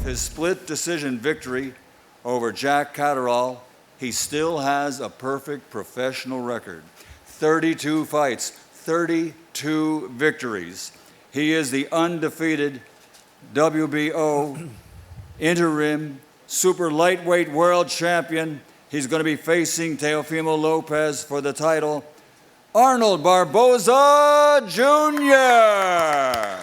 With his split decision victory over Jack Catterall, he still has a perfect professional record. 32 fights, 32 victories. He is the undefeated WBO interim super lightweight world champion. He's going to be facing Teofimo Lopez for the title. Arnold Barboza Jr.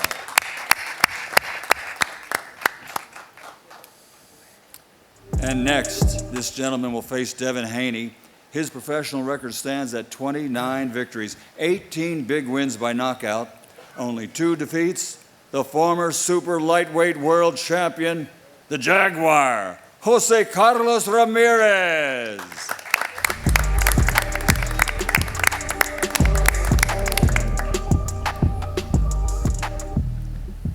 And next, this gentleman will face Devin Haney. His professional record stands at 29 victories, 18 big wins by knockout, only 2 defeats. The former super lightweight world champion, the Jaguar, Jose Carlos Ramirez.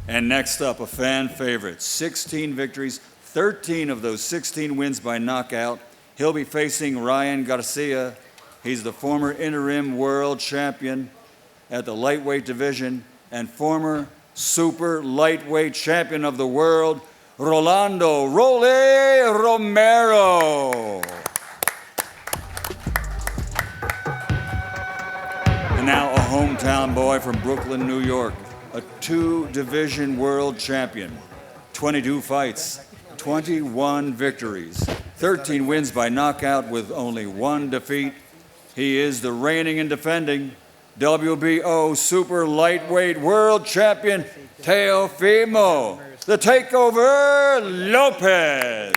And next up, a fan favorite, 16 victories, 13 of those 16 wins by knockout. He'll be facing Ryan Garcia. He's the former interim world champion at the lightweight division and former super lightweight champion of the world, Rolando "Role" Romero. And now a hometown boy from Brooklyn, New York, a 2-division world champion, 22 fights, 21 victories, 13 wins by knockout with only 1 defeat. He is the reigning and defending WBO super lightweight world champion, Teofimo, the Takeover Lopez.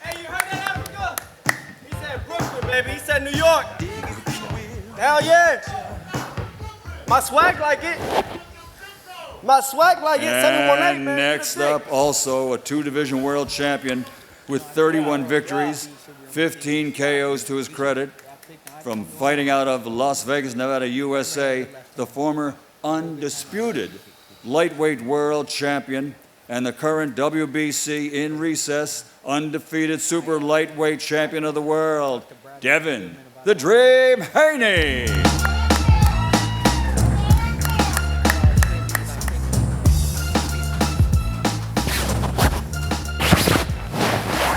Hey, you heard that, Africa? He said Brooklyn, baby. He said New York. Hell yeah. My swag like it. My swag like it. 718, man. Next up, also a 2-division world champion with 31 victories, 15 KOs to his credit. From fighting out of Las Vegas, Nevada, USA, the former undisputed lightweight world champion and the current WBC in recess undefeated super lightweight champion of the world, Devin the Dream Haney.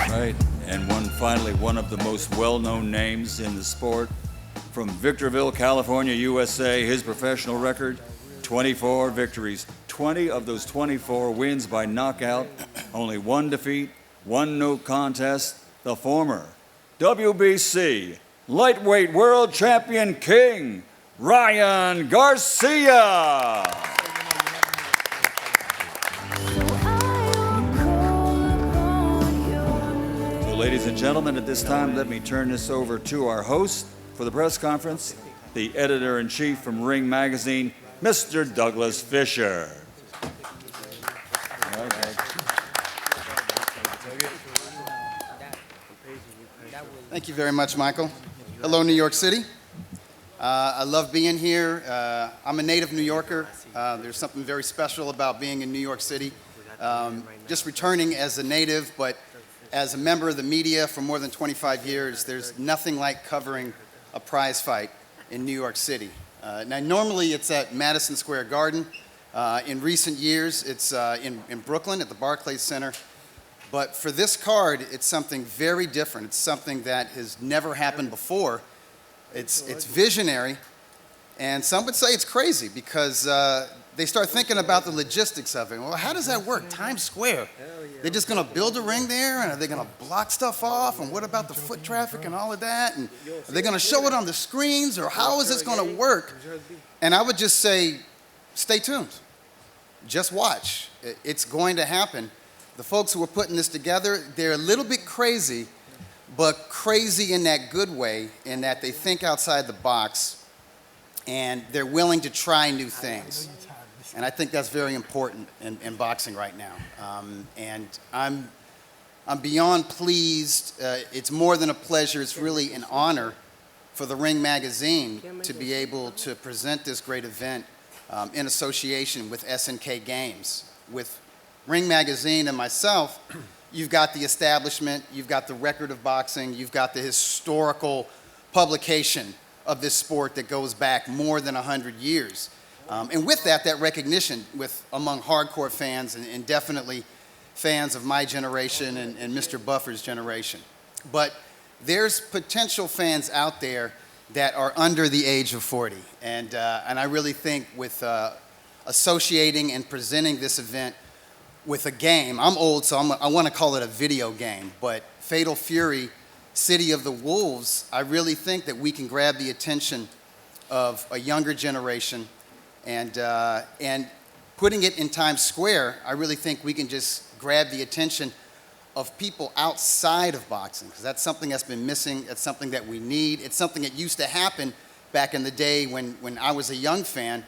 Right, and finally, one of the most well-known names in the sport. From Victorville, California, USA, his professional record, 24 victories. 20 of those 24 wins by knockout, only 1 defeat, 1 no contest. The former WBC lightweight world champion king, Ryan Garcia. So ladies and gentlemen, at this time, let me turn this over to our host for the press conference, the editor-in-chief from Ring Magazine, Mr. Douglas Fisher. Thank you very much, Michael. Hello, New York City. I love being here. I'm a native New Yorker. There's something very special about being in New York City. Just returning as a native, but as a member of the media for more than 25 years, there's nothing like covering a prize fight in New York City. Now, normally it's at Madison Square Garden. In recent years, it's in Brooklyn at the Barclays Center. But for this card, it's something very different. It's something that has never happened before. It's visionary, and some would say it's crazy because they start thinking about the logistics of it. Well, how does that work? Times Square. They're just going to build a ring there, and are they going to block stuff off? And what about the foot traffic and all of that? And are they going to show it on the screens, or how is this going to work? And I would just say, stay tuned. Just watch. It's going to happen. The folks who are putting this together, they're a little bit crazy, but crazy in that good way, in that they think outside the box, and they're willing to try new things. And I think that's very important in boxing right now. And I'm beyond pleased. It's more than a pleasure. It's really an honor for the Ring Magazine to be able to present this great event in association with SNK Games. With Ring Magazine and myself, you've got the establishment, you've got the record of boxing, you've got the historical publication of this sport that goes back more than 100 years. And with that recognition among hardcore fans and definitely fans of my generation and Mr. Buffer's generation. But there's potential fans out there that are under the age of 40. And I really think with associating and presenting this event with a game, I'm old, so I want to call it a video game, but Fatal Fury, City of the Wolves, I really think that we can grab the attention of a younger generation, and putting it in Times Square, I really think we can just grab the attention of people outside of boxing, because that's something that's been missing. It's something that we need. It's something that used to happen back in the day when I was a young fan.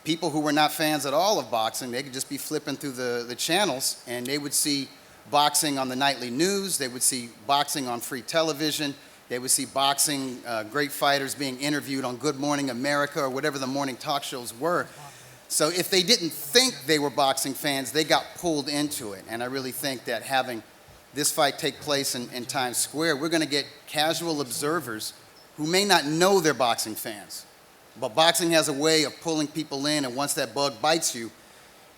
People who were not fans at all of boxing, they could just be flipping through the channels, and they would see boxing on the nightly news. They would see boxing on free television. They would see boxing, great fighters being interviewed on Good Morning America or whatever the morning talk shows were. So if they didn't think they were boxing fans, they got pulled into it. And I really think that having this fight take place in Times Square, we're going to get casual observers who may not know they're boxing fans. But boxing has a way of pulling people in, and once that bug bites you,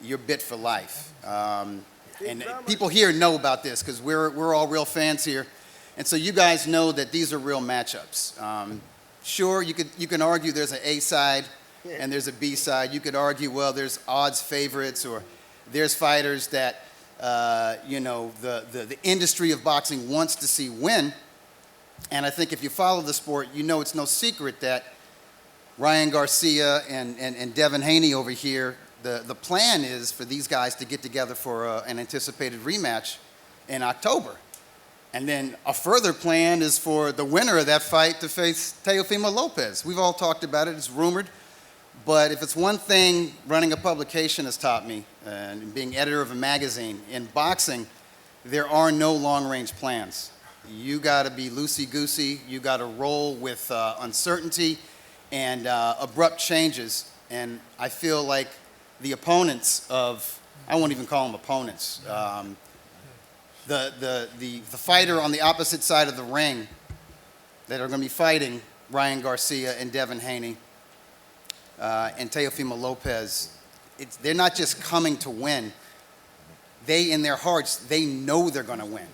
you're bit for life. And people here know about this because we're all real fans here. And so you guys know that these are real matchups. Sure, you can argue there's an A side and there's a B side. You could argue, well, there's odds favorites, or there's fighters that the industry of boxing wants to see win. And I think if you follow the sport, you know it's no secret that Ryan Garcia and Devin Haney over here, the plan is for these guys to get together for an anticipated rematch in October. And then a further plan is for the winner of that fight to face Teofimo Lopez. We've all talked about it, it's rumored. But if it's one thing running a publication has taught me, and being editor of a magazine, in boxing, there are no long-range plans. You gotta be loosey-goosey, you gotta roll with uncertainty and abrupt changes. And I feel like the opponents of, I won't even call them opponents, the fighter on the opposite side of the ring that are going to be fighting Ryan Garcia and Devin Haney and Teofimo Lopez, they're not just coming to win. They, in their hearts, they know they're going to win.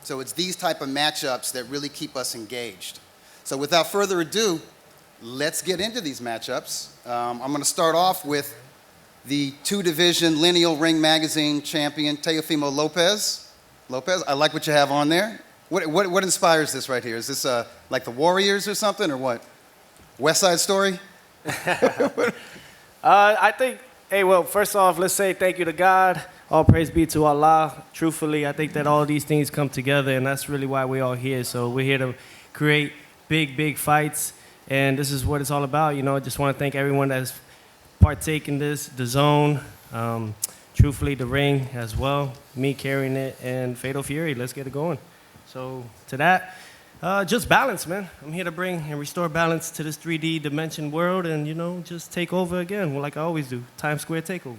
So it's these type of matchups that really keep us engaged. So without further ado, let's get into these matchups. I'm going to start off with the two-division Lineal Ring Magazine champion, Teofimo Lopez. Lopez, I like what you have on there. What inspires this right here? Is this like the Warriors or something, or what? West Side Story? I think, well, first off, let's say thank you to God. All praise be to Allah. Truthfully, I think that all these things come together, and that's really why we're all here. So we're here to create big fights, and this is what it's all about. You know, I just want to thank everyone that's partaken in this, the Zone, truthfully, the Ring as well, me carrying it, and Fatal Fury. Let's get it going. So to that, just balance, man. I'm here to bring and restore balance to this 3D dimension world, and, you know, just take over again, like I always do. Times Square takeover.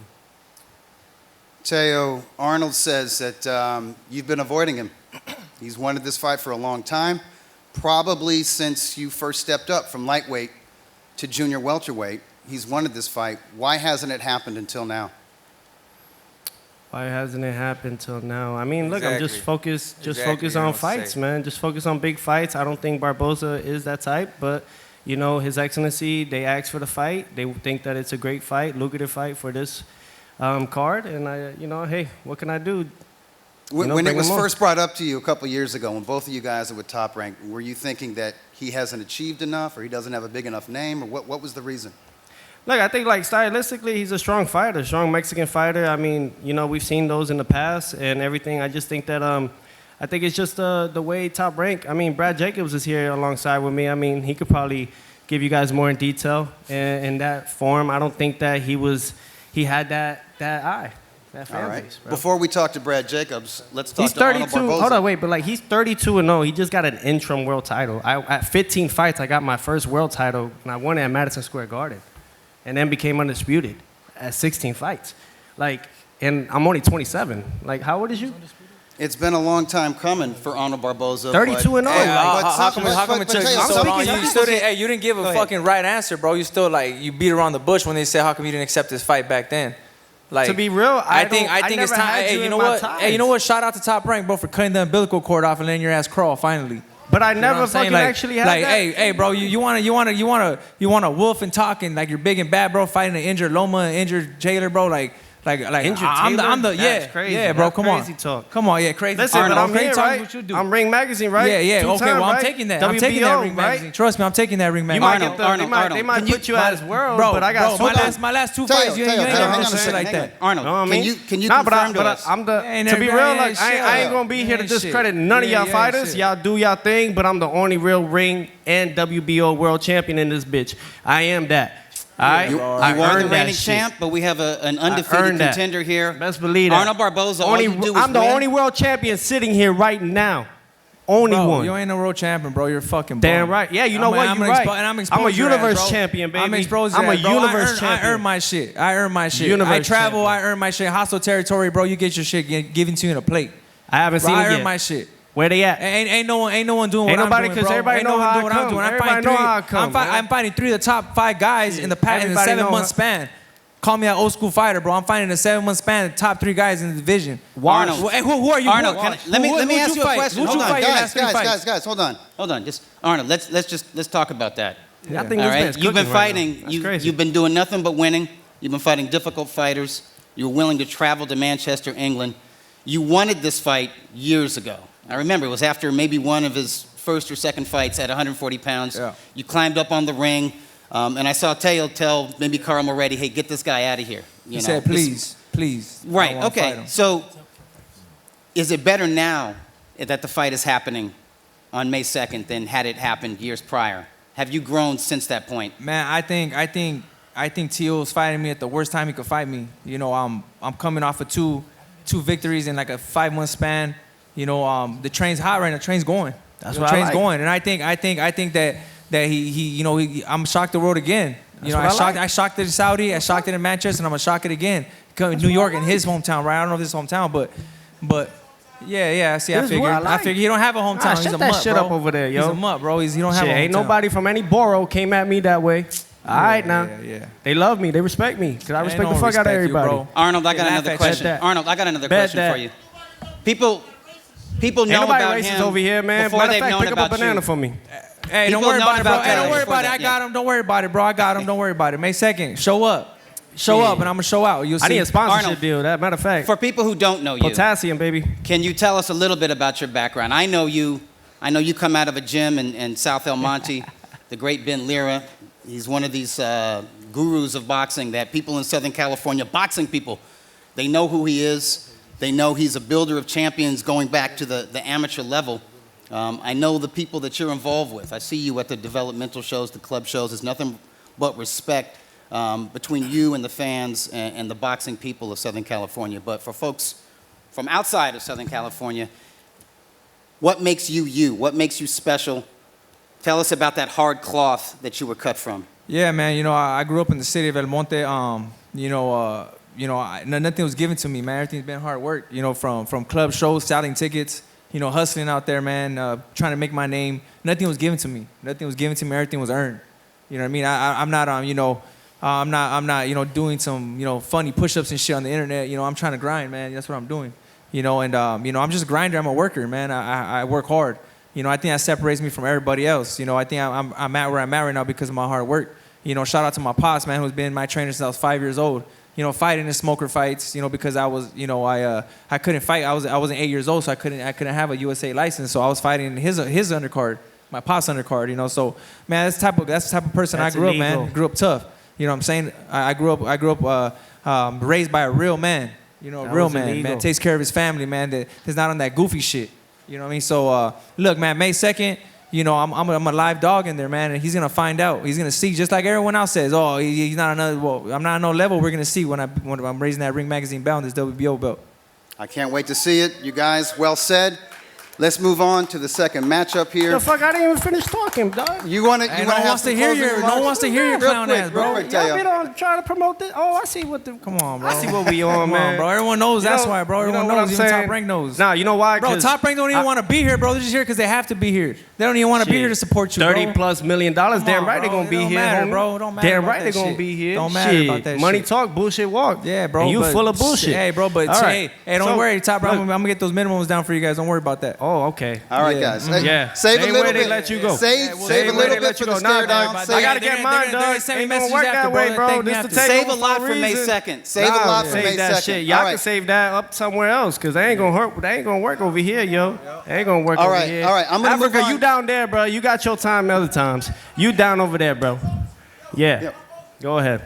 Teo, Arnold says that you've been avoiding him. He's wanted this fight for a long time, probably since you first stepped up from lightweight to junior welterweight. He's wanted this fight. Why hasn't it happened until now? Why hasn't it happened till now? I mean, look, I'm just focused Exactly. on fights, man. Just focus on big fights. I don't think Barboza is that type, but, you know, His Excellency, they asked for the fight. They think that it's a great fight, lucrative fight for this card, and hey, what can I do? When it was first brought up to you a couple years ago, when both of you guys were top ranked, were you thinking that he hasn't achieved enough, or he doesn't have a big enough name, or what was the reason? Look, I think, like, stylistically, he's a strong fighter, strong Mexican fighter. I mean, you know, we've seen those in the past and everything. I just think that, I think it's just the way Top Rank. I mean, Brad Jacobs is here alongside with me. I mean, he could probably give you guys more in detail in that form. I don't think that he had that eye, that fan All right. base, bro. Before we talk to Brad Jacobs, let's talk He's to Arnold 32. Barboza. Hold on, wait, but like he's 32-0. He just got an interim world title. At 15 fights, I got my first world title, and I won it at Madison Square Garden, and then became undisputed at 16 fights. Like, and I'm only 27. Like, how old is you? It's been a long time coming for Arnold Barboza. 32-0. Hey, Like, how come it took you so long? You didn't give a fucking right answer, bro. You still, like, you beat around the bush when they said, how come you didn't accept this fight back then? Like, to be real, I think it's never time. had Hey, you you in know my what? ties. Hey, you know what? Shout out to Top Rank, bro, for cutting the umbilical cord off and letting your ass crawl finally. But I You know what never I'm saying? fucking Like, actually had like, that. hey, bro, you wanna wolf and talking like you're big and bad, bro, fighting an injured Loma, an injured jailer, bro, like Injured I'm Taylor? the That's yeah, crazy. yeah, bro, That's come crazy on, talk. come on, yeah, crazy. Listen, but Arnold, I'm crazy here, talk is right? what you do. I'm Ring Magazine, right? Yeah, yeah, Two-time, okay, well, I'm right? taking that. I'm taking that WBO, Ring right? Magazine. Trust me, I'm taking that Ring You Magazine. might Arnold, get the, Arnold, they might put you as world, bro, but I got bro, so my last two Teo, fights, you ain't Teo, never hang done on a shit second, like hang that. on. Arnold, Know what I mean? can you Nah, confirm to but us? I'm the, Ain't to be never- real, ain't like, I ain't gonna be here to shit. discredit none of Yeah, y'all yeah, fighters. shit. Y'all do y'all thing, but I'm the only real ring and WBO world champion in this bitch. I am that. All right? You I are the earned that reigning shit. champ, but we have an undefeated earned that. contender here. Best believe that. Arnold Barboza, all you do is I'm the win. only world champion sitting here right now. Only Bro, one. you ain't no world champion, bro. You're fucking Damn bum. right. Yeah, you know what? I'm You're gonna right. and I'm I'm a exposed your universe ass, bro. champion, baby. I'm exposed I'm your a ass, bro. universe I champion. earn my shit. I earn my shit. Universe I travel. champion. I earn my shit. Hostile territory, bro. You get your shit given to you in a plate. I haven't Bro, seen I it earn yet. my shit. Where they at? Ain't no one doing what Ain't I'm nobody, doing, 'cause bro. everybody Ain't know no one how I doing what I'm come. doing. Everybody know how I come, man. I'm fighting 3 of the top 5 guys in the Everybody know 7-month how- span. Call me an old school fighter, bro. I'm fighting in a 7-month span, the top 3 guys in the division. Arnold. Well, hey, who are you? Arnold, Who- can I- let me who'd ask you a fight? question. Who'd Hold you on, fight your last 3 fights? Guys, hold on. Just Arnold, let's talk about that. I think All this right, man's you've been cooking right fighting. now. That's crazy. You've been doing nothing but winning. You've been fighting difficult fighters. You were willing to travel to Manchester, England. You wanted this fight years ago. I remember it was after maybe one of his first or second fights at 140 pounds. Yeah. You climbed up on the ring, and I saw Teo tell maybe Carl Moretti, "Hey, get this guy out of here." He said, please. I Right. wanna fight Okay. him. So, is it better now that the fight is happening on May 2nd than had it happened years prior? Have you grown since that point? Man, I think Teal's fighting me at the worst time he could fight me. You know, I'm coming off of two victories in like a 5-month span. You know, the train's hot right now. The train's going. That's the what I train's like. going, and I think that I'm shocked the world again. You know, what I like. I shocked it in Saudi, I shocked it in Manchester, and I'm gonna shock it again. New York in his hometown, right? I don't know if this is hometown, but yeah. See, I This is what figured. I like. I figured he don't have a hometown. He's shut a that mutt, shit bro. up over there, yo. He's a mutt, bro. He don't have Shit, a hometown. ain't nobody from any borough came at me that way. All right now. Yeah. They love me. They respect me. Because I Ain't respect no the fuck out of respect you, everybody. bro. Arnold, I got Yeah, another laugh at question. that. Arnold, I got another Bet question that. for you. People know Ain't nobody about racist him over here, man. before Matter of they've fact, known pick up a about banana you. for me. Hey, don't People worry known about it, bro. about Hey, don't that worry before about it. that, I got yeah. him. Don't worry about it, bro. I got him. Don't worry about it. May 2nd, show up. Show up, and I'm gonna show out. You'll see. I need a sponsorship Arnold. deal. That matter of fact. For people who don't know you, Potassium, baby. can you tell us a little bit about your background? I know you come out of a gym in South El Monte, the great Ben Lira. He's one of these gurus of boxing that people in Southern California, boxing people, they know who he is. They know he's a builder of champions going back to the amateur level. I know the people that you're involved with. I see you at the developmental shows, the club shows. There's nothing but respect between you and the fans and the boxing people of Southern California. But for folks from outside of Southern California, what makes you you? What makes you special? Tell us about that hard cloth that you were cut from. Yeah, man. You know, I grew up in the city of El Monte. Nothing was given to me, man. Everything's been hard work. You know, from club shows, selling tickets. You know, hustling out there, man. Trying to make my name. Nothing was given to me. Nothing was given to me. Everything was earned. You know what I mean? I'm not I'm not doing some funny push-ups and shit on the internet. You know, I'm trying to grind, man. That's what I'm doing. You know, and I'm just a grinder. I'm a worker, man. I work hard. You know, I think that separates me from everybody else. You know, I think I'm at where I'm at right now because of my hard work. You know, shout out to my pops, man, who's been my trainer since I was 5 years old. You know, fighting in smoker fights. You know, because I was, I couldn't fight. I wasn't 8 years old, so I couldn't have a USA license. So I was fighting his undercard, my pop's undercard. You know, so man, that's the type of person That's I grew illegal. up, man. Grew up tough. You know what I'm saying? I grew up raised by a real man. You know, a That real was man. illegal. Man takes care of his family, man. That's not on that goofy shit. You know what I mean? So look, man, May 2nd, I'm a live dog in there, man, and he's gonna find out. He's gonna see, just like everyone else says. Oh, he's not another. Well, I'm not on no level. We're gonna see when I'm raising that Ring Magazine belt, this WBO belt. I can't wait to see it. You guys, well said. Let's move on to the second matchup here. The fuck, I didn't even finish talking, dog. You want to? Hey, no one wants to hear your. No one wants to hear your Real clown quick, ass, bro. real quick, Y'all Teo. been on trying to promote this. Oh, I see what the. Come on, bro. I see what we on, Come man. on, bro. Everyone knows. You That's know- why, bro. you know Everyone what knows. I'm Even saying? Top Rank knows. Nah, you know why? Bro, 'Cause Top Rank don't even want to be here, bro. They're just here because they have to be here. They don't even want to be shit, here to support you, bro. $30+ million. Come Damn on, right they bro. gonna It be don't here, matter, homie. bro. It don't matter Damn about right they that gonna shit. be here. Don't matter Shit. about that Money shit. talk, bullshit walk. Yeah, bro. And you but- full of bullshit. Hey, bro, but All right. hey, don't So, worry, Top Rank. look. I'm gonna get those minimums down for you guys. Don't worry about that. Oh, okay. All right, Yeah. guys. Hey, Yeah. Save a Same little way bit. they let you go. Save we'll a save little way bit let for you the go. stare Nah, down. dog. Save- I gotta They're get gonna- mine, they're gonna dog. send me Ain't gonna messages work after, that bro. way, They bro. thank me This the after. takeover Save a lot for for May reason. 2nd. Save a Nah, lot for save May that 2nd. shit. Y'all All can right. save that up somewhere else, cause they ain't gonna work over here, yo. They ain't gonna work All over right, here. all right, I'm gonna move Africa, on. you down there, bro. You got your time other times. You down over there, bro. Yeah. Yep. Go ahead.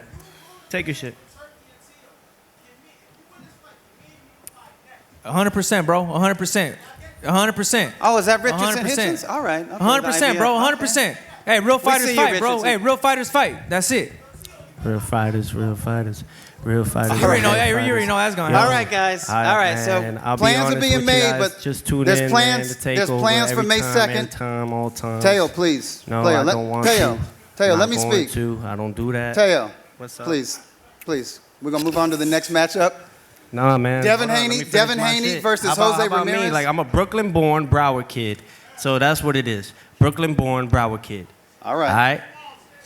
Take your shit. 100%, bro. 100%. 100%. Oh, is that Richardson 100%. Hitchens? All right. Okay, 100%, bro. 100%. Hey, real fighters see you, fight, bro. Richardson. Hey, real fighters fight. That's it. Real fighters, real fighters, real fighters. You already know. Hey, you already know that's gonna All happen. right, guys. All right, All right, man. I'll so be plans are honest being with you made, guys. but just tune there's in, plans. man, to take There's over plans for every May time, 2nd. and time, all time. Teo, please. No, Teo, I don't want Teo, to. Teo, Not let me going speak. to. I don't do that. Teo, What's up? please. We're gonna move on to the next matchup. Nah, man. Devin Hold on, let Haney- me finish Devin my Haney shit. versus How about- Jose how about me? Ramirez? Like, I'm a Brooklyn-born Broward kid, so that's what it is. Brooklyn-born Broward kid. All right. All right.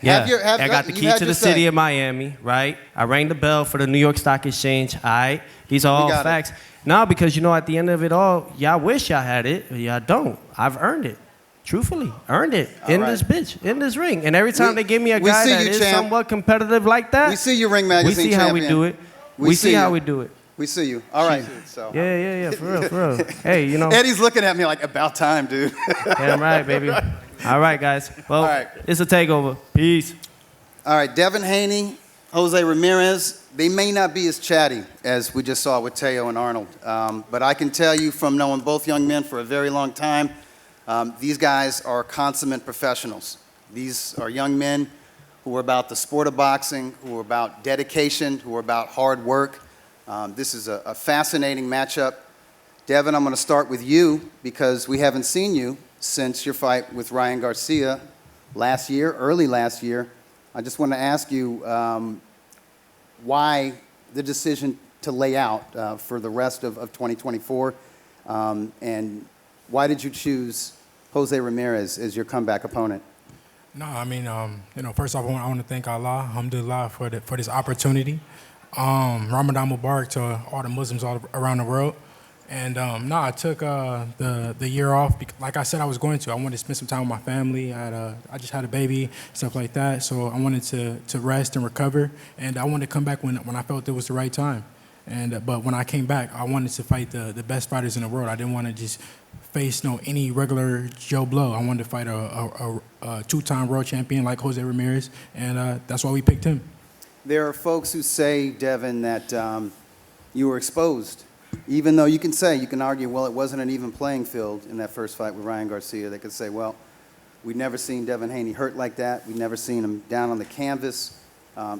Yeah, have- I got the you've key had to your the city say. of Miami, right? I rang the bell for the New York Stock Exchange, all right? These are all got it. facts. No, because, you know, at the end of it all, y'all wish y'all had it, but y'all don't. I've earned it. Truthfully, earned it in right. this bitch, in this ring. And every time We- they give me a we guy see that you, is champ. somewhat competitive like that, We see you, Ring Magazine we see how we champion. do it. We We see see how you. we do it. We see you. All right. So Yeah, for real, for real. Hey, you know, Eddie's looking at me like, about time, dude. damn right, baby. All right, guys. Well, All right. it's a takeover. Peace. All right, Devin Haney, Jose Ramirez, they may not be as chatty as we just saw with Teo and Arnold. But I can tell you from knowing both young men for a very long time, these guys are consummate professionals. These are young men who are about the sport of boxing, who are about dedication, who are about hard work. This is a fascinating matchup. Devin, I'm going to start with you because we haven't seen you since your fight with Ryan Garcia early last year. I just want to ask you why the decision to lay out for the rest of 2024, and why did you choose Jose Ramirez as your comeback opponent? No, I mean, first off, I want to thank Allah, alhamdulillah, for this opportunity. Ramadan Mubarak to all the Muslims all around the world. And I took the year off. Like I said I was going to. I wanted to spend some time with my family. I just had a baby, stuff like that. So I wanted to rest and recover. And I wanted to come back when I felt it was the right time. And but when I came back, I wanted to fight the best fighters in the world. I didn't want to just face any regular Joe Blow. I wanted to fight a two-time world champion like Jose Ramirez, and that's why we picked him. There are folks who say, Devin, that you were exposed. Even though you can argue, well, it wasn't an even playing field in that first fight with Ryan Garcia. They could say, well, we've never seen Devin Haney hurt like that. We've never seen him down on the canvas.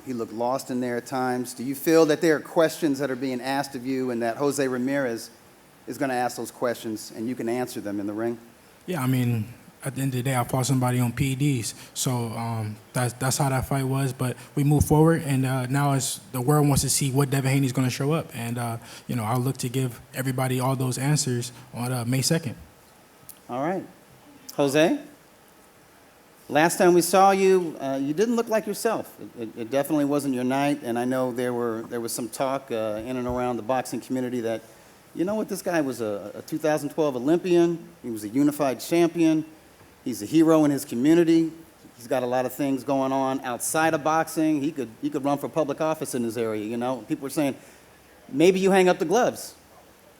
He looked lost in there at times. Do you feel that there are questions that are being asked of you and that Jose Ramirez is going to ask those questions and you can answer them in the ring? Yeah, I mean, at the end of the day, I fought somebody on PEDs, so that's how that fight was. But we move forward, and now the world wants to see what Devin Haney's going to show up, and I'll look to give everybody all those answers on May 2nd. All right. Jose? Last time we saw you, you didn't look like yourself. It definitely wasn't your night, and I know there was some talk in and around the boxing community that, you know what, this guy was a 2012 Olympian. He was a unified champion. He's a hero in his community. He's got a lot of things going on outside of boxing. He could run for public office in this area, you know. People were saying, maybe you hang up the gloves.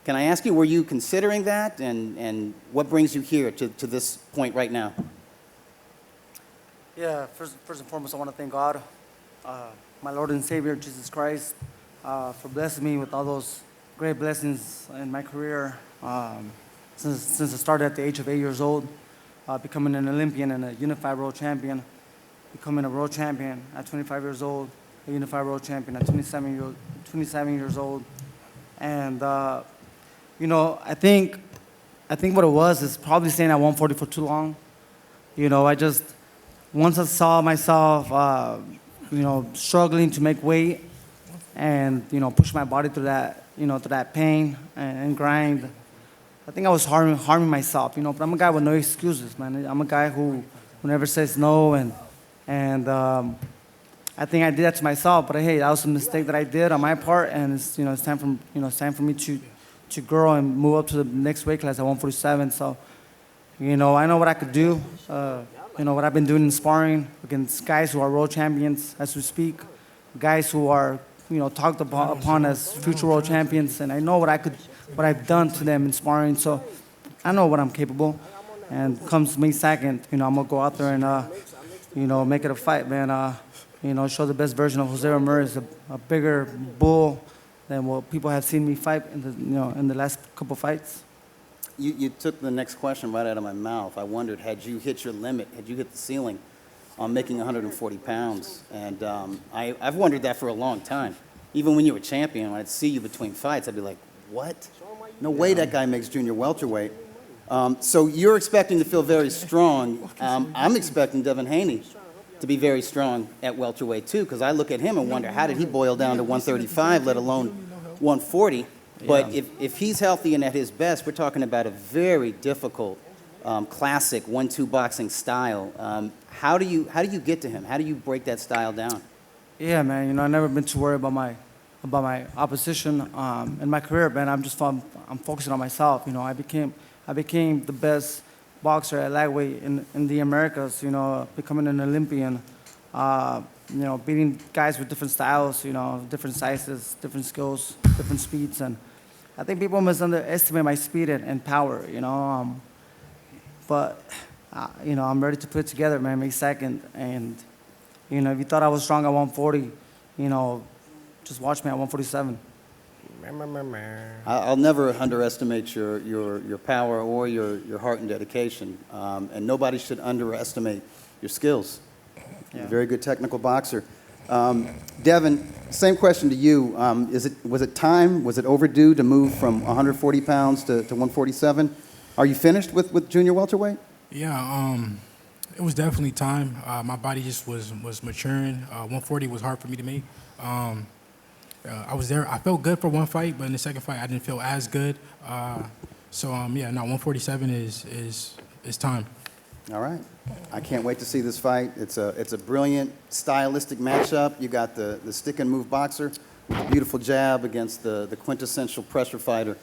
Can I ask you, were you considering that, and what brings you here to this point right now? Yeah, first and foremost, I want to thank God, my Lord and Savior, Jesus Christ, for blessing me with all those great blessings in my career. Since I started at the age of 8 years old, becoming an Olympian and a unified world champion, becoming a world champion at 25 years old, a unified world champion at 27 years old. And, I think I think what it was is probably staying at 140 for too long. You know, once I saw myself, you know, struggling to make weight and, you know, push my body through that, you know, through that pain and grind, I think I was harming myself, you know, but I'm a guy with no excuses, man. I'm a guy who never says no, and I think I did that to myself, but hey, that was a mistake that I did on my part, and it's, you know, it's time for me to grow and move up to the next weight class at 147. So, you know, I know what I could do. You know, what I've been doing in sparring against guys who are world champions as we speak, guys who are, you know, talked upon as future world champions, and I know what I've done to them in sparring. So I know what I'm capable. And comes May 2nd, you know, I'm gonna go out there and, you know, make it a fight, man. You know, show the best version of Jose Romero is a bigger bull than what people have seen me fight in the last couple fights. You took the next question right out of my mouth. I wondered, had you hit your limit, had you hit the ceiling on making 140 pounds? And I've wondered that for a long time. Even when you were champion, when I'd see you between fights, I'd be like, what? No way that guy makes junior welterweight. So you're expecting to feel very strong. I'm expecting Devin Haney to be very strong at welterweight too, because I look at him and wonder, how did he boil down to 135, let alone 140? But if he's healthy and at his best, we're talking about a very difficult, classic 1-2 boxing style. How do you get to him? How do you break that style down? Yeah, man. You know, I've never been too worried about my opposition in my career, man. I'm focusing on myself. You know, I became the best boxer at lightweight in the Americas. You know, becoming an Olympian. You know, beating guys with different styles. You know, different sizes, different skills, different speeds, and I think people must underestimate my speed and power. You know, but you know, I'm ready to put it together, man. May 2nd, and you know, if you thought I was strong at 140, you know, just watch me at 147. I'll never underestimate your power or your heart and dedication, and nobody should underestimate your skills. You're a very good technical boxer. Devin, same question to you. Was it time? Was it overdue to move from 140 pounds to 147? Are you finished with junior welterweight? Yeah, it was definitely time. My body just was maturing. 140 was hard for me to make. I was there. I felt good for one fight, but in the second fight, I didn't feel as good. So 147 is time. All right. I can't wait to see this fight. It's a brilliant stylistic matchup. You got the stick and move boxer with a beautiful jab against the quintessential pressure fighter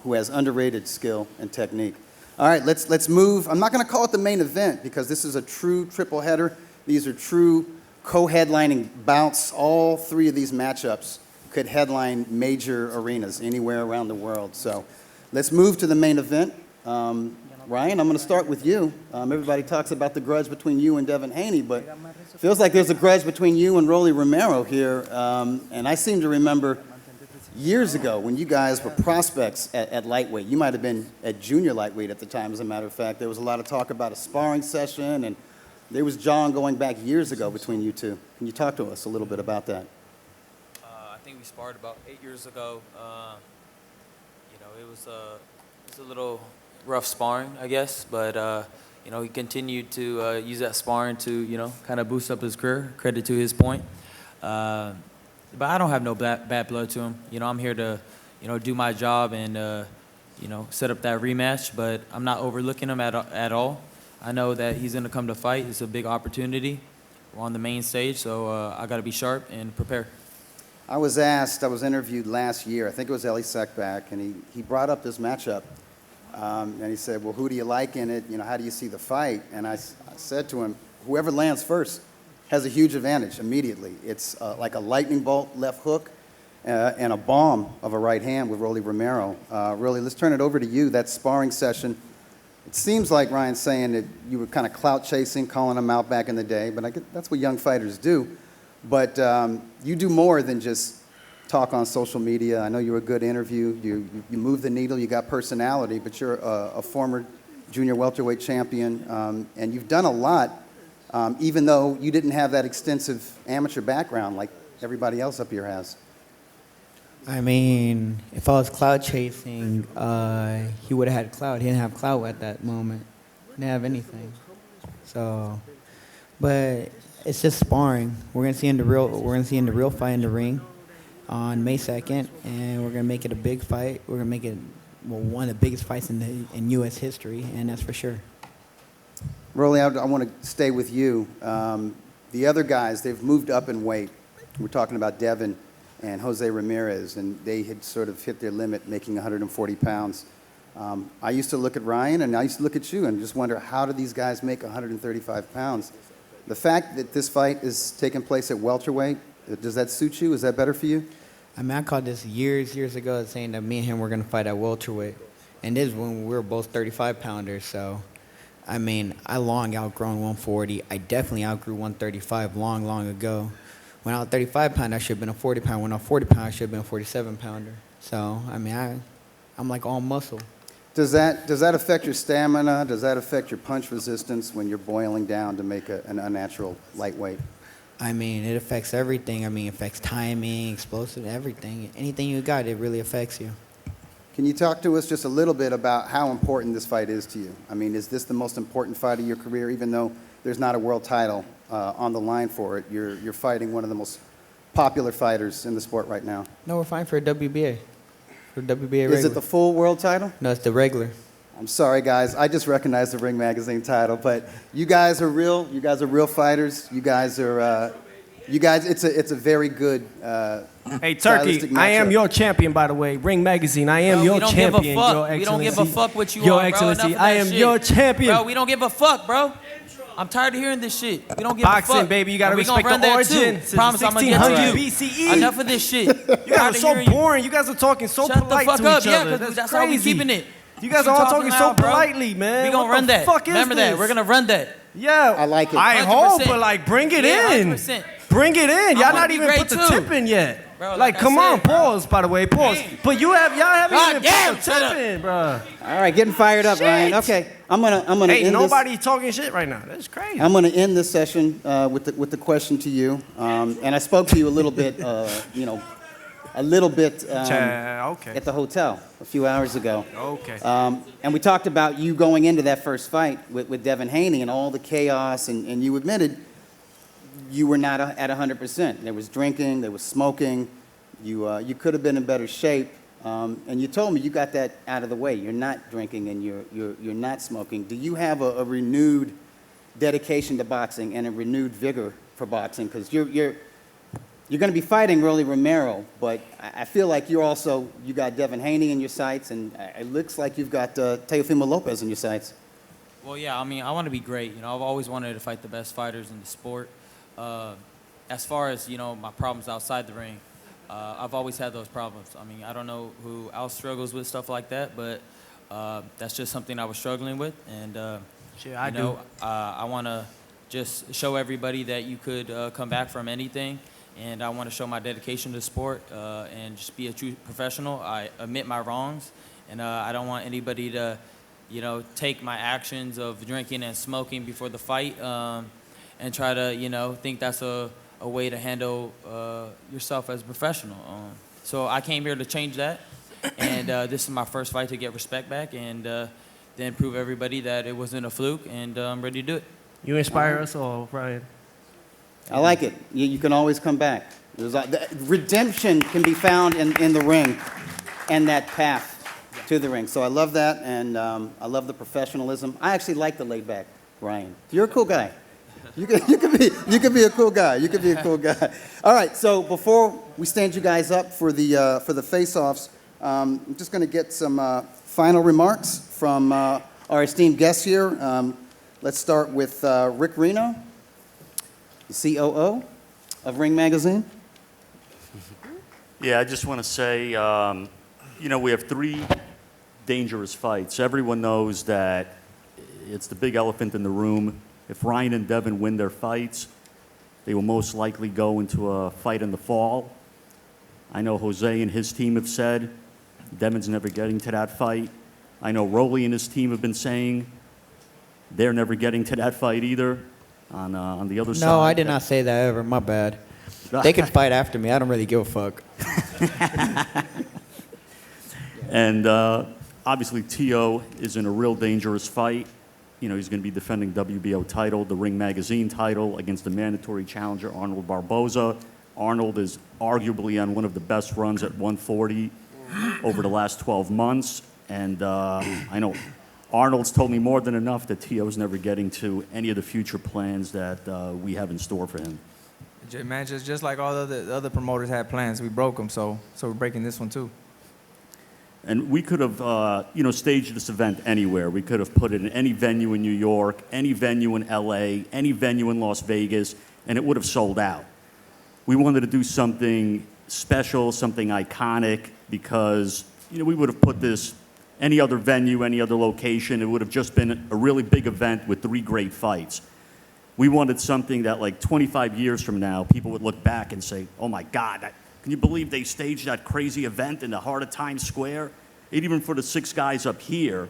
who has underrated skill and technique. All right, let's move. I'm not going to call it the main event because this is a true triple header. These are true co-headlining bouts. All three of these matchups could headline major arenas anywhere around the world. So let's move to the main event. Ryan, I'm going to start with you. Everybody talks about the grudge between you and Devin Haney, but it feels like there's a grudge between you and Rolly Romero here. And I seem to remember years ago when you guys were prospects at lightweight. You might have been at junior lightweight at the time, as a matter of fact. There was a lot of talk about a sparring session, and there was John going back years ago between you two. Can you talk to us a little bit about that? I think we sparred about 8 years ago. You know, it was a little rough sparring, I guess, but you know, he continued to use that sparring to, you know, kind of boost up his career. Credit to his point. But I don't have no bad blood to him. You know, I'm here to, you know, do my job and, you know, set up that rematch. But I'm not overlooking him at all. I know that he's going to come to fight. It's a big opportunity. We're on the main stage, so I got to be sharp and prepare. I was interviewed last year. I think it was Ellie Seckback, and he brought up this matchup. And he said, well, who do you like in it? You know, how do you see the fight? And I said to him, whoever lands first has a huge advantage immediately. It's like a lightning bolt left hook and a bomb of a right hand with Rolly Romero. Rolly, let's turn it over to you. That sparring session, it seems like Ryan's saying that you were kind of clout chasing, calling him out back in the day, but that's what young fighters do. But you do more than just talk on social media. I know you're a good interview. You move the needle. You got personality, but you're a former junior welterweight champion, and you've done a lot, even though you didn't have that extensive amateur background like everybody else up here has. I mean, if I was cloud chasing, he would have had cloud. He didn't have cloud at that moment. He didn't have anything. So, but it's just sparring. We're gonna see in the real fight in the ring on May 2nd, and we're gonna make it a big fight. We're gonna make it one of the biggest fights in U.S. history, and that's for sure. Rolly, I want to stay with you. The other guys, they've moved up in weight. We're talking about Devin and Jose Ramirez, and they had sort of hit their limit, making 140 pounds. I used to look at Ryan, and I used to look at you, and just wonder, how do these guys make 135 pounds? The fact that this fight is taking place at welterweight, does that suit you? Is that better for you? I mean, I called this years ago, saying that me and him were gonna fight at welterweight, and this is when we were both 35-pounders. So, I mean, I long outgrown 140. I definitely outgrew 135 long ago. When I was 35-pounder, I should have been a 40-pounder. When I was 40-pounder, I should have been a 47-pounder. So, I mean, I'm like all muscle. Does that affect your stamina? Does that affect your punch resistance when you're boiling down to make an unnatural lightweight? I mean, it affects everything. I mean, it affects timing, explosive, everything. Anything you got, it really affects you. Can you talk to us just a little bit about how important this fight is to you? I mean, is this the most important fight of your career, even though there's not a world title on the line for it? You're fighting one of the most popular fighters in the sport right now. No, we're fine for a WBA. For WBA regular. Is it the full world title? No, it's the regular. I'm sorry, guys. I just recognized the Ring Magazine title, but you guys are real. You guys are real fighters. You guys are. It's a very good. Hey, Turkey, I am your champion, by the way. Ring Magazine, I am your champion, Your Excellency. We don't give a fuck what you Your are, bro. Excellency, Enough of I that am shit. your champion. Bro, we don't give a fuck, bro. I'm tired of hearing this shit. We don't give a Boxing, fuck. baby, you gotta And we gonna respect run the that origin. too. Since Promise I'm gonna get to 1600 you. BCE. Enough of this shit. You guys are so boring. You guys are talking so Shut the polite fuck to up, each yeah, other. because that's how we crazy. keeping it. You guys You are all talking so loud, bro. politely, man. We gonna What run the that. fuck is Remember that. this? We're gonna run that. Yeah, I like it. I hope, 100%. but like, bring it Yeah, in. 100%. Bring it in. I Y'all wanna not be even great put the too. tip in yet. Bro, like, I come on, said, bro. pause. By the way, pause. Damn. But y'all haven't God even damn, put the shut tip up. in, bro. All right, getting fired up, Shit. Ryan. Okay, I'm gonna Hey, end nobody talking shit right now. That's crazy. I'm gonna end this session with the question to you. And I spoke to you a little bit, Okay. at the hotel a few hours ago. Okay. And we talked about you going into that first fight with Devin Haney and all the chaos, and you admitted you were not at 100%. There was drinking, there was smoking. You could have been in better shape, and you told me you got that out of the way. You're not drinking and you're not smoking. Do you have a renewed dedication to boxing and a renewed vigor for boxing? Because you're going to be fighting Rolly Romero, but I feel like you got Devin Haney in your sights, and it looks like you've got Teofimo Lopez in your sights. Well, yeah, I mean, I want to be great. I've always wanted to fight the best fighters in the sport. As far as, my problems outside the ring, I've always had those problems. I mean, I don't know who else struggles with stuff like that, but that's just something I was struggling with. And, I want to just show everybody that you could come back from anything. And I want to show my dedication to the sport and just be a true professional. I admit my wrongs, and I don't want anybody to, take my actions of drinking and smoking before the fight and try to, think that's a way to handle yourself as a professional. So I came here to change that, and this is my first fight to get respect back and then prove everybody that it wasn't a fluke, and I'm ready to do it. You inspire us all, Ryan. I like it. You can always come back. Redemption can be found in the ring and that path to the ring. So I love that, and I love the professionalism. I actually like the laid back, Ryan. You're a cool guy. You could be a cool guy. You could be a cool guy. All right. So before we stand you guys up for the face-offs, I'm just going to get some final remarks from our esteemed guests here. Let's start with Rick Reno, the COO of Ring Magazine. Yeah, I just want to say, we have 3 dangerous fights. Everyone knows that it's the big elephant in the room. If Ryan and Devin win their fights, they will most likely go into a fight in the fall. I know Jose and his team have said Devin's never getting to that fight. I know Rolly and his team have been saying they're never getting to that fight either on the other side. No, I did not say that ever. My bad. They can fight after me. I don't really give a fuck. And obviously, T.O. is in a real dangerous fight. You know, he's going to be defending WBO title, the Ring Magazine title, against the mandatory challenger, Arnold Barboza. Arnold is arguably on one of the best runs at 140 over the last 12 months. And I know Arnold's told me more than enough that T.O.'s never getting to any of the future plans that we have in store for him. Man, just like all the other promoters had plans, we broke them, so we're breaking this one too. And we could have, staged this event anywhere. We could have put it in any venue in New York, any venue in LA, any venue in Las Vegas, and it would have sold out. We wanted to do something special, something iconic, because, we would have put this any other venue, any other location. It would have just been a really big event with 3 great fights. We wanted something that, like, 25 years from now, people would look back and say, oh my God, can you believe they staged that crazy event in the heart of Times Square? And even for the 6 guys up here,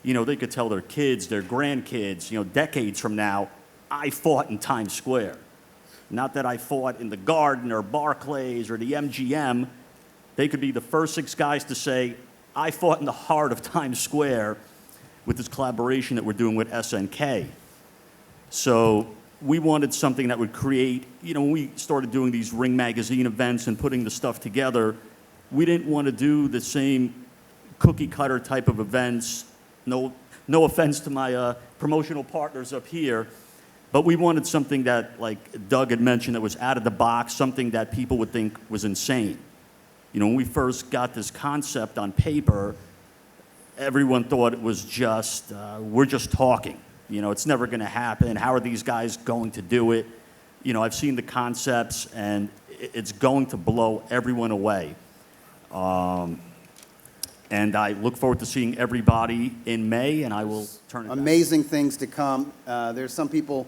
they could tell their kids, their grandkids, decades from now, I fought in Times Square. Not that I fought in the Garden or Barclays or the MGM. They could be the first 6 guys to say, I fought in the heart of Times Square with this collaboration that we're doing with SNK. So we wanted something that would create, when we started doing these Ring Magazine events and putting the stuff together, we didn't want to do the same cookie cutter type of events. No offense to my promotional partners up here, but we wanted something that, like Doug had mentioned, that was out of the box, something that people would think was insane. When we first got this concept on paper, everyone thought it was just, we're just talking. It's never going to happen. How are these guys going to do it? I've seen the concepts, and it's going to blow everyone away. And I look forward to seeing everybody in May, and I will turn it back. Amazing things to come. There's some people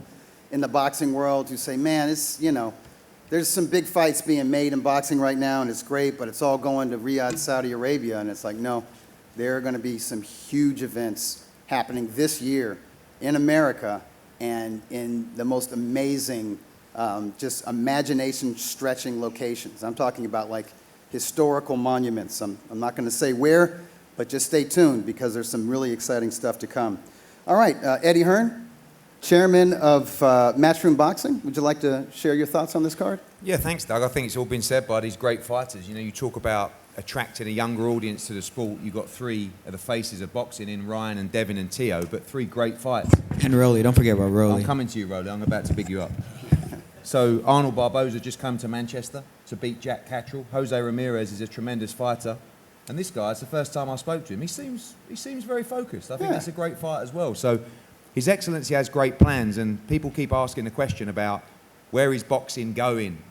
in the boxing world who say, man, there's some big fights being made in boxing right now, and it's great, but it's all going to Riyadh, Saudi Arabia. And it's like, no, there are going to be some huge events happening this year in America and in the most amazing, just imagination-stretching locations. I'm talking about, like, historical monuments. I'm not going to say where, but just stay tuned because there's some really exciting stuff to come. All right, Eddie Hearn, Chairman of Matchroom Boxing. Would you like to share your thoughts on this card? Yeah, thanks, Doug. I think it's all been said by these great fighters. You talk about attracting a younger audience to the sport. You've got 3 of the faces of boxing in Ryan and Devin and T.O., but 3 great fights. And Rolly, don't forget about Rolly. I'm coming to you, Rolly. I'm about to big you up. So Arnold Barboza just come to Manchester to beat Jack Catterall. Jose Ramirez is a tremendous fighter. And this guy, it's the first time I spoke to him. He seems very focused. I think that's a great fight as well. So His Excellency has great plans, and people keep asking the question about where is boxing going?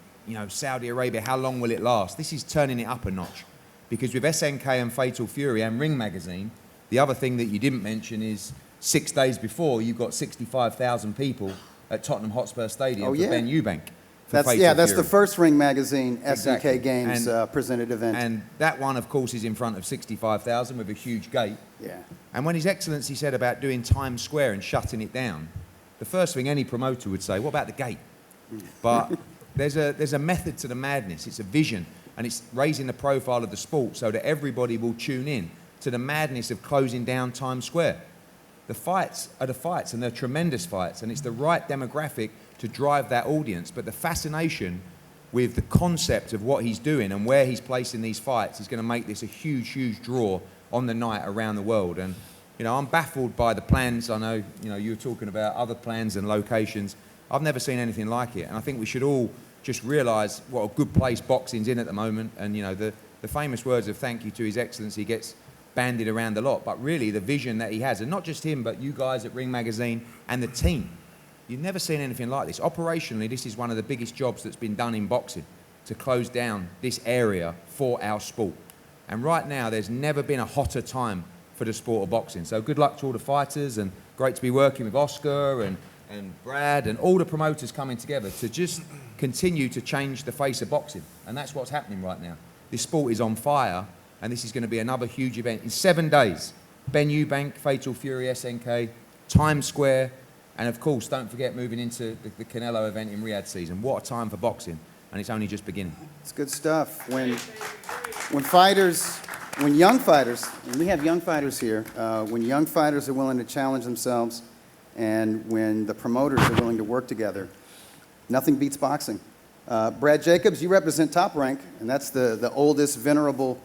Saudi Arabia, how long will it last? This is turning it up a notch. Because with SNK and Fatal Fury and Ring Magazine, the other thing that you didn't mention is 6 days before, you've got 65,000 people at Tottenham Hotspur Stadium for Ben Eubank. That's the first Ring Magazine SNK Games presented event. And that one, of course, is in front of 65,000 with a huge gate. Yeah. And when His Excellency said about doing Times Square and shutting it down, the first thing any promoter would say, what about the gate? But there's a method to the madness. It's a vision, and it's raising the profile of the sport so that everybody will tune in to the madness of closing down Times Square. The fights are the fights, and they're tremendous fights, and it's the right demographic to drive that audience. But the fascination with the concept of what he's doing and where he's placing these fights is going to make this a huge, huge draw on the night around the world. And, I'm baffled by the plans. I know, you were talking about other plans and locations. I've never seen anything like it. And I think we should all just realise what a good place boxing's in at the moment. And, the famous words of thank you to His Excellency gets bandied around a lot. But really, the vision that he has, and not just him, but you guys at Ring Magazine and the team, you've never seen anything like this. Operationally, this is one of the biggest jobs that's been done in boxing, to close down this area for our sport. And right now, there's never been a hotter time for the sport of boxing. So good luck to all the fighters, and great to be working with Oscar and Brad and all the promoters coming together to just continue to change the face of boxing. And that's what's happening right now. This sport is on fire, and this is going to be another huge event. In 7 days, Ben Eubank, Fatal Fury, SNK, Times Square, and of course, don't forget moving into the Canelo event in Riyadh season. What a time for boxing. and it's only just beginning. It's good stuff. When young fighters, and we have young fighters here, when young fighters are willing to challenge themselves, and when the promoters are willing to work together, nothing beats boxing. Brad Jacobs, you represent Top Rank, and that's the oldest venerable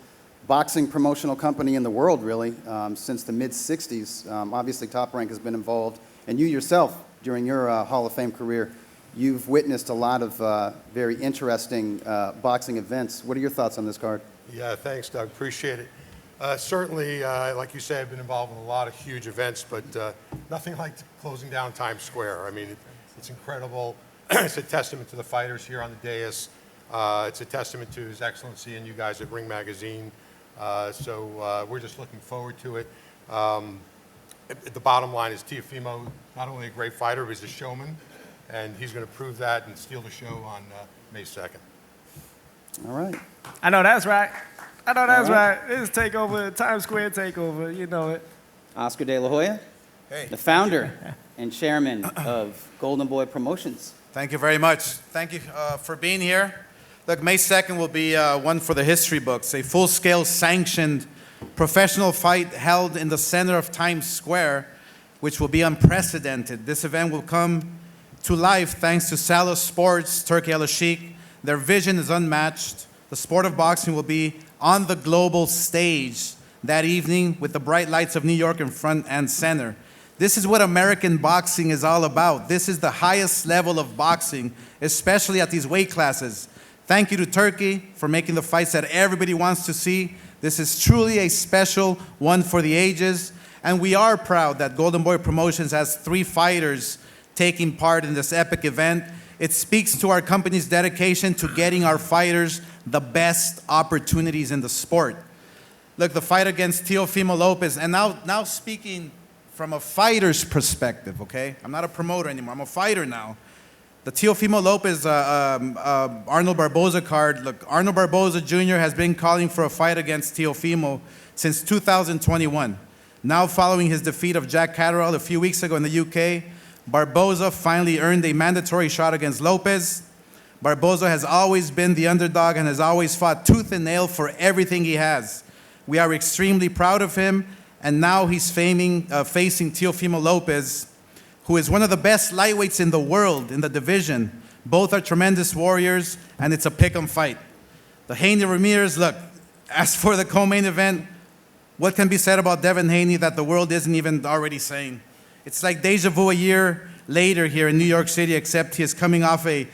boxing promotional company in the world, really, since the mid-'60s. Obviously, Top Rank has been involved, and you yourself, during your Hall of Fame career, you've witnessed a lot of very interesting boxing events. What are your thoughts on this card? Yeah, thanks, Doug. Appreciate it. Certainly, like you said, I've been involved in a lot of huge events, but nothing like closing down Times Square. I mean, it's incredible. It's a testament to the fighters here on the dais. It's a testament to His Excellency and you guys at Ring Magazine. So we're just looking forward to it. The bottom line is Teofimo, not only a great fighter, but he's a showman, and he's going to prove that and steal the show on May 2nd. All right. I know that's right. I know that's right. It's takeover, Times Square takeover. You know it. Oscar De La Hoya, the founder and chairman of Golden Boy Promotions. Thank you very much. Thank you for being here. Look, May 2nd will be one for the history books, a full-scale sanctioned professional fight held in the center of Times Square, which will be unprecedented. This event will come to life thanks to Salah Sports, Turkey Al-Sheikh. Their vision is unmatched. The sport of boxing will be on the global stage that evening with the bright lights of New York in front and center. This is what American boxing is all about. This is the highest level of boxing, especially at these weight classes. Thank you to Turkey for making the fights that everybody wants to see. This is truly a special one for the ages. And we are proud that Golden Boy Promotions has 3 fighters taking part in this epic event. It speaks to our company's dedication to getting our fighters the best opportunities in the sport. Look, the fight against Teofimo Lopez, and now speaking from a fighter's perspective, okay? I'm not a promoter anymore, I'm a fighter now. The Teofimo Lopez, Arnold Barboza card, look, Arnold Barboza Jr. has been calling for a fight against Teofimo since 2021. Now following his defeat of Jack Catterall a few weeks ago in the UK, Barboza finally earned a mandatory shot against Lopez. Barboza has always been the underdog and has always fought tooth and nail for everything he has. We are extremely proud of him, and now he's facing Teofimo Lopez, who is one of the best lightweights in the world in the division. Both are tremendous warriors, and it's a pick'em fight. The Haney Ramirez, look, as for the co-main event, what can be said about Devin Haney that the world isn't even already saying? It's like deja vu a year later here in New York City, except he is coming off a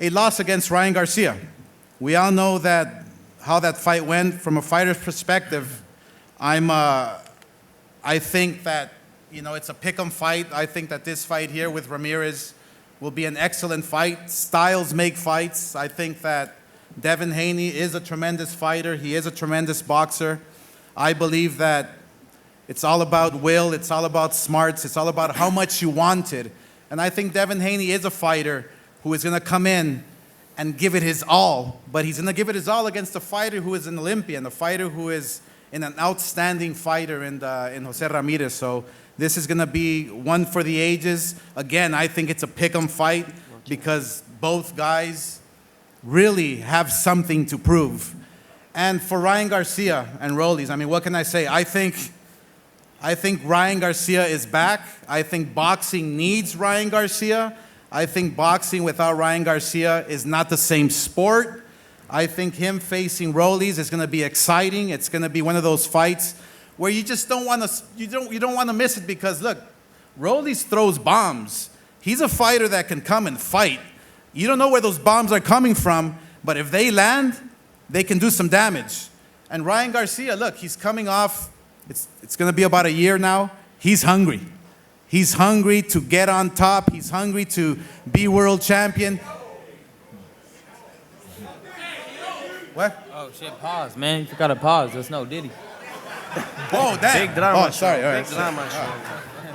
loss against Ryan Garcia. We all know how that fight went. From a fighter's perspective, I think that, you know, it's a pick'em fight. I think that this fight here with Ramirez will be an excellent fight. Styles make fights. I think that Devin Haney is a tremendous fighter. He is a tremendous boxer. I believe that it's all about will, it's all about smarts, it's all about how much you want it. And I think Devin Haney is a fighter who is going to come in and give it his all, but he's going to give it his all against a fighter who is an Olympian, a fighter who is an outstanding fighter in Jose Ramirez. So this is going to be one for the ages. Again, I think it's a pick'em fight because both guys really have something to prove. And for Ryan Garcia and Rollies, I mean, what can I say? I think Ryan Garcia is back. I think boxing needs Ryan Garcia. I think boxing without Ryan Garcia is not the same sport. I think him facing Rollies is going to be exciting. It's going to be one of those fights where you just don't want to you don't want to miss it because look, Rollies throws bombs. He's a fighter that can come and fight. You don't know where those bombs are coming from, but if they land, they can do some damage. And Ryan Garcia, look, he's coming off. It's going to be about a year now. He's hungry. He's hungry to get on top. He's hungry to be world champion. What? Oh, shit, pause, man. You forgot to pause. That's no Diddy. Oh, damn. Big drama. Oh, sorry. All right. Big drama.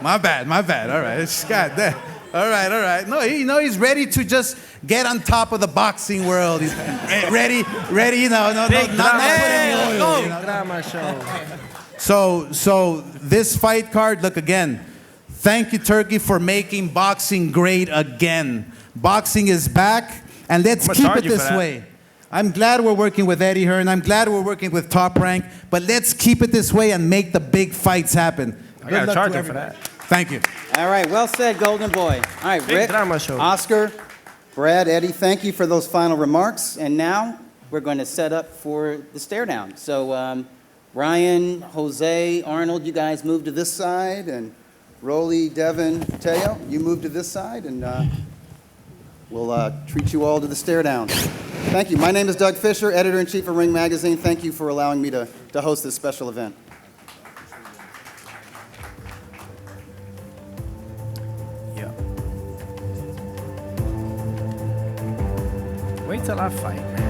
My bad. All right. God damn. All right. No, he's ready to just get on top of the boxing world. He's ready, you know. Not put any oil. Drama show. So this fight card, look again. Thank you, Turkey, for making boxing great again. Boxing is back, And let's I'ma keep charge it you for this that. way. I'm glad we're working with Eddie Hearn. I'm glad we're working with Top Rank. But let's keep it this way and make the big fights happen. I gotta luck charge to him for everybody. that. Thank you. All right, well said, Golden Boy. All right, Big Rick, drama show. Oscar, Brad, Eddie, thank you for those final remarks. And now we're going to set up for the stare down. So Ryan, Jose, Arnold, you guys move to this side, and Rolly, Devin, Teo, you move to this side, and we'll treat you all to the stare down. Thank you. My name is Doug Fisher, editor-in-chief of Ring Magazine. Thank you for allowing me to host this special event. Wait till I fight, man.